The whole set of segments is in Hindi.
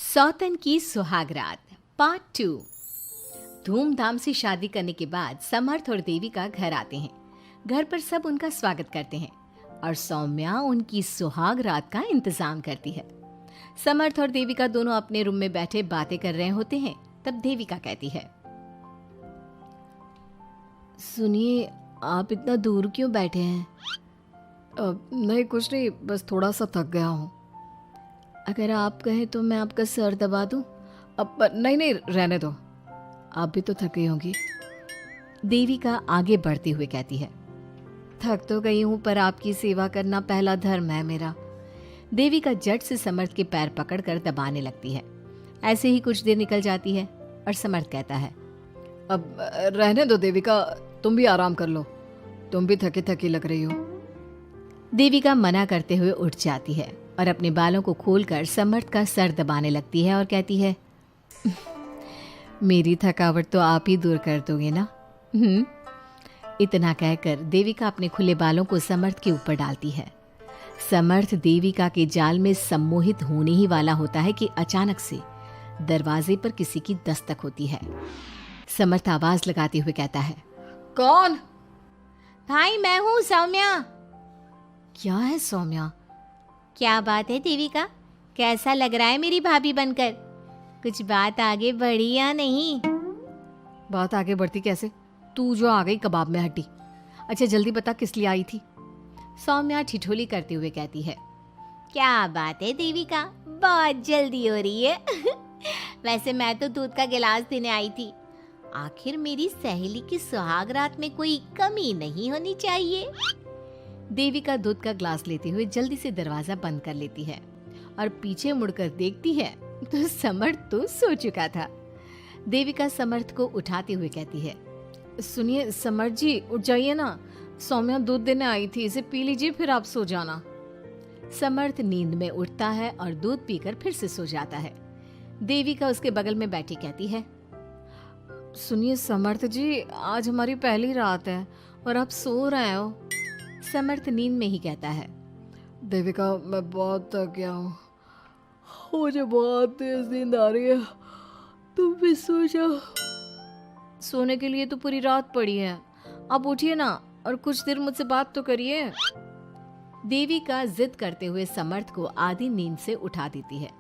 सौतन की सुहागरात पार्ट 2। धूमधाम से शादी करने के बाद समर्थ और देविका घर आते हैं। घर पर सब उनका स्वागत करते हैं और सौम्या उनकी सुहागरात का इंतजाम करती है। समर्थ और देविका दोनों अपने रूम में बैठे बातें कर रहे होते हैं। तब देविका कहती है, सुनिए, आप इतना दूर क्यों बैठे हैं? नहीं, कुछ नहीं, बस थोड़ा सा थक गया हूँ। अगर आप कहें तो मैं आपका सर दबा दूं? अब नहीं, रहने दो, आप भी तो थकी होंगी। देविका आगे बढ़ते हुए कहती है, थक तो गई हूं पर आपकी सेवा करना पहला धर्म है मेरा। देविका झट से समर्थ के पैर पकड़कर दबाने लगती है। ऐसे ही कुछ देर निकल जाती है और समर्थ कहता है, अब रहने दो देविका, तुम भी आराम कर लो, तुम भी थकी थकी लग रही हो। देविका मना करते हुए उठ जाती है और अपने बालों को खोलकर समर्थ का सर दबाने लगती है और कहती है, मेरी थकावट तो आप ही दूर कर दोगे ना? इतना कहकर देविका अपने खुले बालों को समर्थ के ऊपर डालती है। समर्थ देविका के जाल में सम्मोहित होने ही वाला होता है कि अचानक से दरवाजे पर किसी की दस्तक होती है। समर्थ आवाज लगाते हुए कहता है, कौन? भाई मैं हूँ सौम्या। क्या है सौम्या? क्या बात है देविका, कैसा लग रहा है मेरी भाभी बनकर? कुछ बात आगे बढ़ी या नहीं? बात आगे बढ़ती कैसे? तू जो आ गई कबाब में हड्डी। अच्छा जल्दी बता, किस लिए आई थी? सौम्या ठिठोली करते हुए कहती है, क्या बात है देविका, बहुत जल्दी हो रही है। वैसे मैं तो दूध का गिलास देने आई थी। आखिर मेरी सहेली की सुहागरात में कोई कमी नहीं होनी चाहिए। देविका दूध का ग्लास लेते हुए जल्दी से दरवाजा बंद कर लेती है और पीछे मुड़कर देखती है तो समर्थ तो सो चुका था। देविका समर्थ को उठाते हुए कहती है, सुनिए समर्थ जी, उठ जाइए ना, सौम्या दूध देने आई थी, इसे पी लीजिए फिर आप सो जाना। समर्थ नींद में उठता है और दूध पीकर फिर से सो जाता है। देविका उसके बगल में बैठी कहती है, सुनिए समर्थ जी, आज हमारी पहली रात है और आप सो रहे हो। समर्थ नींद में ही कहता है, देविका मैं बहुत थक गया हूँ, मुझे बहुत तेज नींद आ रही है, तुम भी सो जाओ। सोने के लिए तो पूरी रात पड़ी है, आप उठिए ना और कुछ देर मुझसे बात तो करिए। देविका जिद करते हुए समर्थ को आधी नींद से उठा देती है।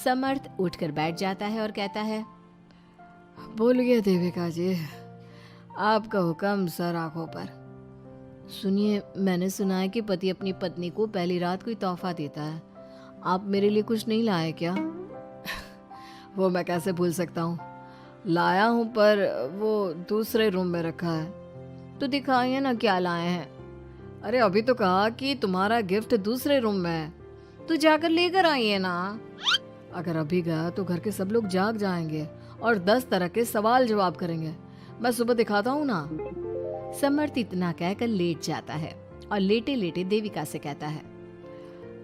समर्थ उठकर बैठ जाता है और कहता है, बोलिए देविका जी, आपका हुक्म सर आंखों पर। सुनिए, मैंने सुना है कि पति अपनी पत्नी को पहली रात कोई तोहफा देता है, आप मेरे लिए कुछ नहीं लाए क्या? वो मैं कैसे भूल सकता हूँ, लाया हूँ पर वो दूसरे रूम में रखा है। तो दिखाइए ना क्या लाए हैं। अरे अभी तो कहा कि तुम्हारा गिफ्ट दूसरे रूम में है, तो जाकर लेकर आइए ना। अगर अभी गया तो घर के सब लोग जाग जाएंगे और 10 तरह के सवाल जवाब करेंगे। मैं सुबह दिखाता हूँ ना। समर्थ इतना कहकर लेट जाता है और लेटे लेटे देविका से कहता है,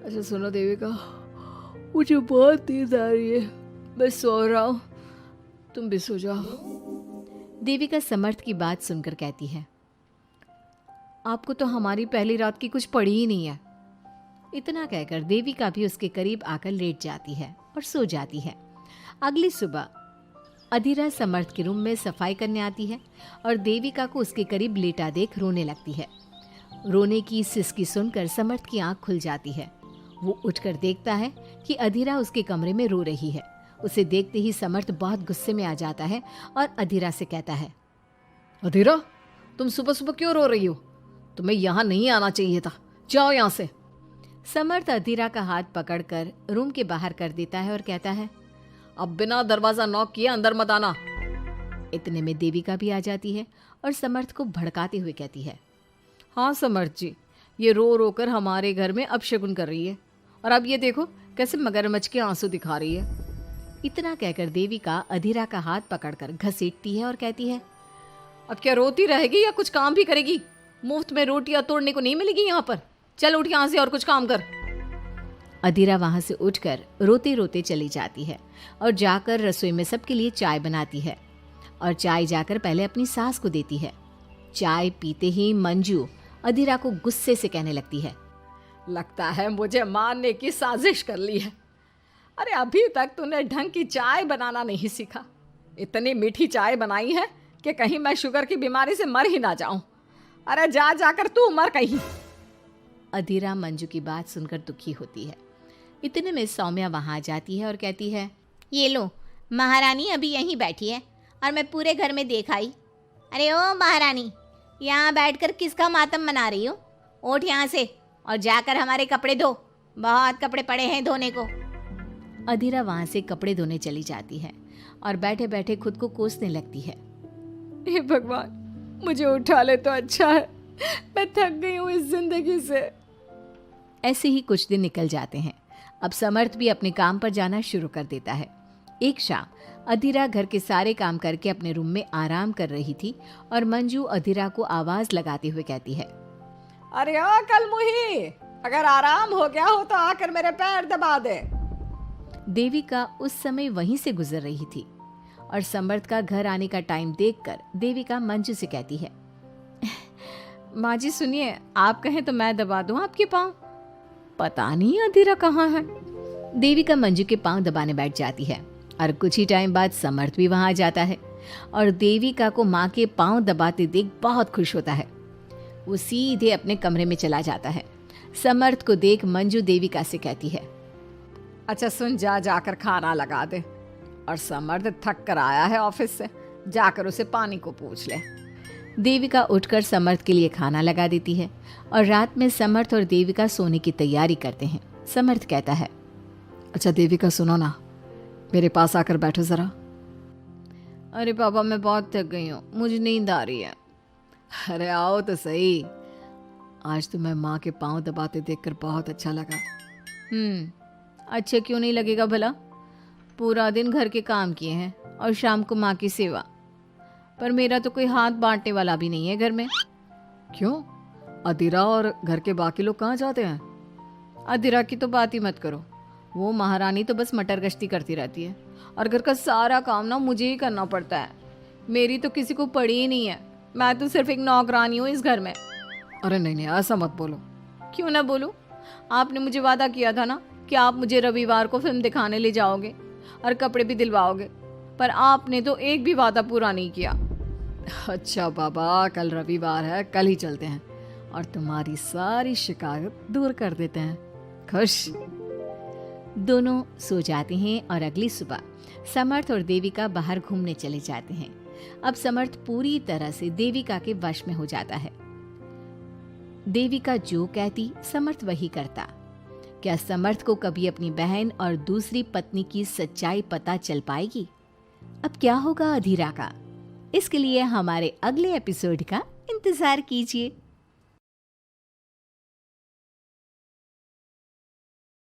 अच्छा सुनो देविका, मुझे बहुत नींद आ रही है, मैं सो रहा हूँ, तुम भी सो जाओ। देविका समर्थ की बात सुनकर कहती है, आपको तो हमारी पहली रात की कुछ पड़ी ही नहीं है। इतना कहकर देविका भी उसके करीब आकर लेट जाती है और सो जाती है। अगली सुबह अधीरा समर्थ के रूम में सफाई करने आती है और देविका को उसके करीब लेटा देख रोने लगती है। रोने की सिसकी सुनकर समर्थ की आंख खुल जाती है। वो उठकर देखता है कि अधीरा उसके कमरे में रो रही है। उसे देखते ही समर्थ बहुत गुस्से में आ जाता है और अधीरा से कहता है, अधीरा, तुम सुबह सुबह क्यों रो रही हो? तुम्हें यहाँ नहीं आना चाहिए था, जाओ यहाँ से। समर्थ अधीरा का हाथ पकड़कर रूम के बाहर कर देता है और कहता है, अब बिना दरवाजा नॉक किए अंदर मत आना। इतने में देविका भी आ जाती है और समर्थ को भड़काते हुए कहती है, हाँ समर्थ जी, ये रो रो कर हमारे घर में अपशगुन कर रही है और अब ये देखो कैसे मगरमच्छ के आंसू दिखा रही है। इतना कहकर देविका अधीरा का हाथ पकड़कर घसीटती है और कहती है, अब क्या रोती रहेगी या कुछ काम भी करेगी? मुफ्त में रोटियां तोड़ने को नहीं मिलेगी यहाँ पर। चल उठ यहाँ से और कुछ काम कर। अधीरा वहां से उठकर रोते रोते चली जाती है और जाकर रसोई में सबके लिए चाय बनाती है और चाय जाकर पहले अपनी सास को देती है। चाय पीते ही मंजू अधीरा को गुस्से से कहने लगती है, लगता है मुझे मारने की साजिश कर ली है। अरे अभी तक तूने ढंग की चाय बनाना नहीं सीखा। इतनी मीठी चाय बनाई है कि कहीं मैं शुगर की बीमारी से मर ही ना जाऊं। अरे जा जाकर तू मर कहीं। अधीरा मंजू की बात सुनकर दुखी होती है। इतने में सौम्या वहाँ आ जाती है और कहती है, ये लो, महारानी अभी यहीं बैठी है और मैं पूरे घर में देख आई। अरे ओ महारानी, यहाँ बैठकर किसका मातम मना रही हो? उठ यहाँ से और जाकर हमारे कपड़े धो, बहुत कपड़े पड़े हैं धोने को। अधीरा वहाँ से कपड़े धोने चली जाती है और बैठे बैठे खुद को कोसने लगती है। हे भगवान, मुझे उठा ले तो अच्छा है, मैं थक गई हूँ इस जिंदगी से। ऐसे ही कुछ दिन निकल जाते हैं। अब समर्थ भी अपने काम पर जाना शुरू कर देता है। एक शाम अधीरा घर के सारे काम करके अपने रूम में आराम कर रही थी और मंजू अधीरा को आवाज लगाते हुए कहती है, अरे ओ कलमुही, अगर आराम हो गया हो तो आकर मेरे पैर दबा दे। देविका उस समय वहीं से गुजर रही थी और समर्थ का घर आने का टाइम देखकर देविका मंजू से कहती है, माँ जी सुनिए, आप कहें तो मैं दबा दूं आपके पाँव। पता नहीं अधीरा कहाँ है। देविका मंजू के पांव दबाने बैठ जाती है और कुछ ही टाइम बाद समर्थ भी वहां आ जाता है और देविका को माँ के पांव दबाते देख बहुत खुश होता है। वो सीधे अपने कमरे में चला जाता है। समर्थ को देख मंजू देविका से कहती है, अच्छा सुन, जा जाकर खाना लगा दे। और समर्थ थक कर आया है ऑफिस से, जाकर उसे पानी को पूछ ले। देविका उठकर समर्थ के लिए खाना लगा देती है और रात में समर्थ और देविका सोने की तैयारी करते हैं। समर्थ कहता है, अच्छा देविका सुनो ना, मेरे पास आकर बैठो जरा। अरे पापा, मैं बहुत थक गई हूँ, मुझे नींद आ रही है। अरे आओ तो सही, आज तो मैं माँ के पाँव दबाते देखकर बहुत अच्छा लगा। अच्छा क्यों नहीं लगेगा भला? पूरा दिन घर के काम किए हैं और शाम को माँ की सेवा। पर मेरा तो कोई हाथ बांटने वाला भी नहीं है घर में। क्यों? अधीरा और घर के बाकी लोग कहाँ जाते हैं? अधीरा की तो बात ही मत करो, वो महारानी तो बस मटर गश्ती करती रहती है और घर का सारा काम ना मुझे ही करना पड़ता है। मेरी तो किसी को पड़ी ही नहीं है, मैं तो सिर्फ एक नौकरानी हूँ इस घर में। अरे नहीं नहीं, ऐसा मत बोलो। क्यों ना बोलूँ? आपने मुझे वादा किया था ना कि आप मुझे रविवार को फिल्म दिखाने ले जाओगे और कपड़े भी दिलवाओगे, पर आपने तो एक भी वादा पूरा नहीं किया। अच्छा बाबा, कल रविवार है, कल ही चलते हैं और तुम्हारी सारी शिकायत दूर कर देते हैं। खुश? दोनों सो जाते हैं और अगली सुबह समर्थ और देविका बाहर घूमने चले जाते हैं। अब समर्थ पूरी तरह से देविका के वश में हो जाता है। देविका जो कहती समर्थ वही करता। क्या समर्थ को कभी अपनी बहन और दूसरी पत्नी की सच्चाई पता चल पाएगी? अब क्या होगा अधीरा का? इसके लिए हमारे अगले एपिसोड का इंतजार कीजिए।